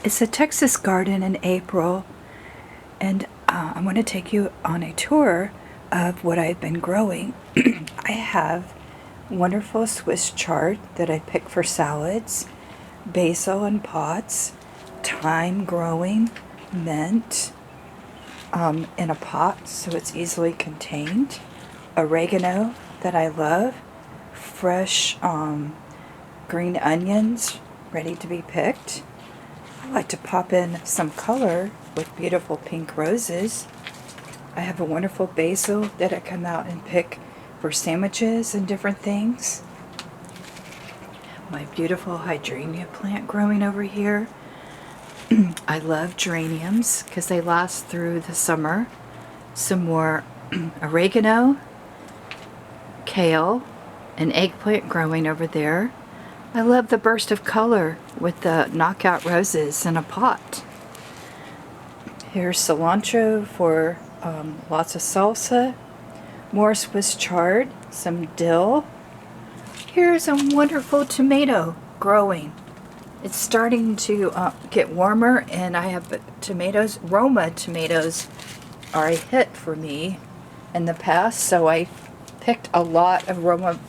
It's a Texas garden in April, and I'm going to take you on a tour of what I've been growing. I have wonderful Swiss chard that I pick for salads, basil in pots, thyme growing, mint in a pot so it's easily contained, oregano that I love, fresh green onions ready to be picked. I like to pop in some color with beautiful pink roses. I have a wonderful basil that I come out and pick for sandwiches and different things. My beautiful hydrangea plant growing over here. I love geraniums because they last through the summer. Some more oregano, kale, and eggplant growing over there. I love the burst of color with the knockout roses in a pot. Here's cilantro for lots of salsa. More Swiss chard, some dill. Here's a wonderful tomato growing. It's starting to get warmer, and I have tomatoes. Roma tomatoes are a hit for me in the past, so I picked a lot of Roma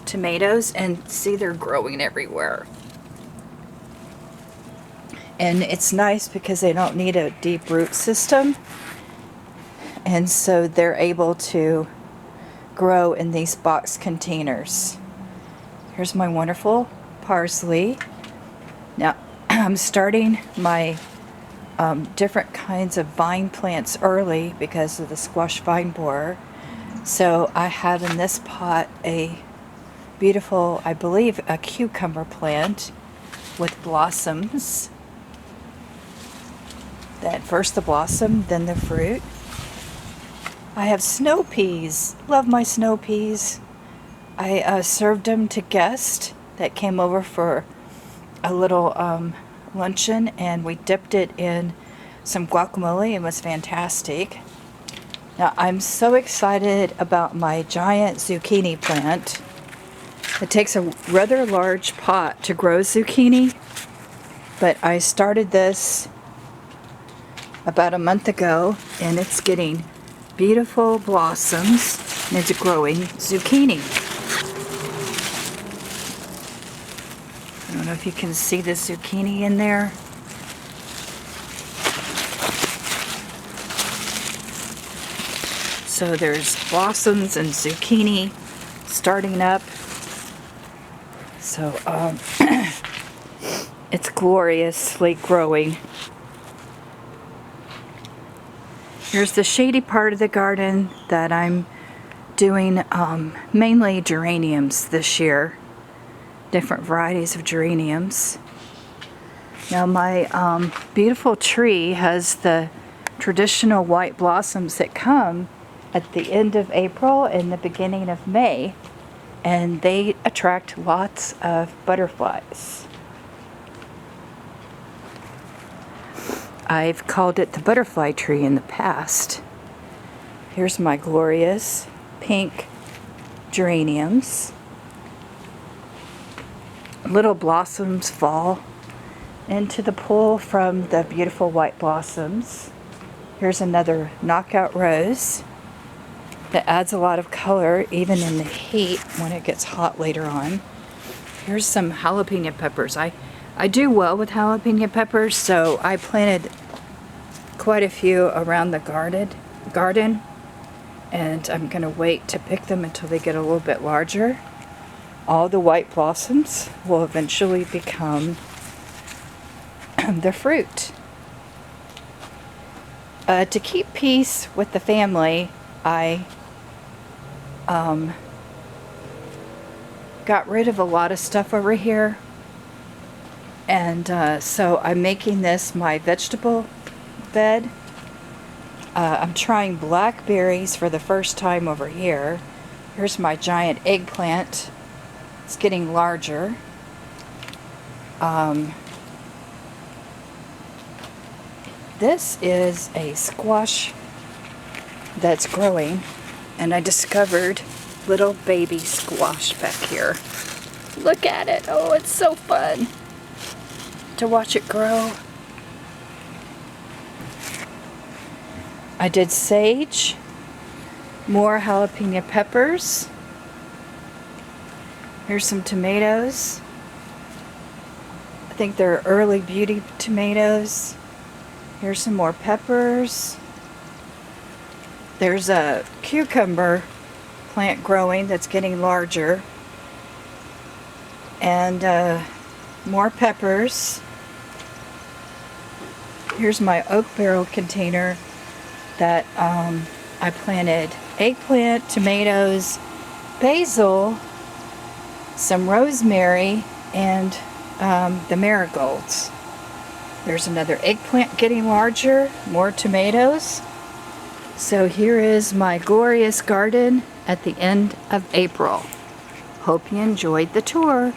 tomatoes, and see, they're growing everywhere. And it's nice because they don't need a deep root system, and so they're able to grow in these box containers. Here's my wonderful parsley. Now I'm starting my different kinds of vine plants early because of the squash vine borer. So I have in this pot a beautiful, I believe, a cucumber plant with blossoms. That first the blossom, then the fruit. I have snow peas. Love my snow peas. I served them to guests that came over for a little luncheon, and we dipped it in some guacamole. It was fantastic. Now I'm so excited about my giant zucchini plant. It takes a rather large pot to grow zucchini, but I started this about a month ago, and it's getting beautiful blossoms, and it's growing zucchini. I don't know if you can see the zucchini in there. So there's blossoms and zucchini starting up. So it's gloriously growing. Here's the shady part of the garden that I'm doing mainly geraniums this year. Different varieties of geraniums. Now my beautiful tree has the traditional white blossoms that come at the end of April and the beginning of May, and they attract lots of butterflies. I've called it the butterfly tree in the past. Here's my glorious pink geraniums. Little blossoms fall into the pool from the beautiful white blossoms. Here's another knockout rose that adds a lot of color even in the heat when it gets hot later on. Here's some jalapeno peppers. I do well with jalapeno peppers, so I planted quite a few around the garden, and I'm going to wait to pick them until they get a little bit larger. All the white blossoms will eventually become the fruit. To keep peace with the family, I got rid of a lot of stuff over here, and so I'm making this my vegetable bed. I'm trying blackberries for the first time over here. Here's my giant eggplant. It's getting larger. This is a squash that's growing, and I discovered little baby squash back here. Look at it. Oh, it's so fun to watch it grow. I did sage, more jalapeno peppers. Here's some tomatoes. I think they're early beauty tomatoes. Here's some more peppers. There's a cucumber plant growing that's getting larger. And more peppers. Here's my oak barrel container that I planted eggplant, tomatoes, basil, some rosemary, and the marigolds. There's another eggplant getting larger, more tomatoes. So here is my glorious garden at the end of April. Hope you enjoyed the tour.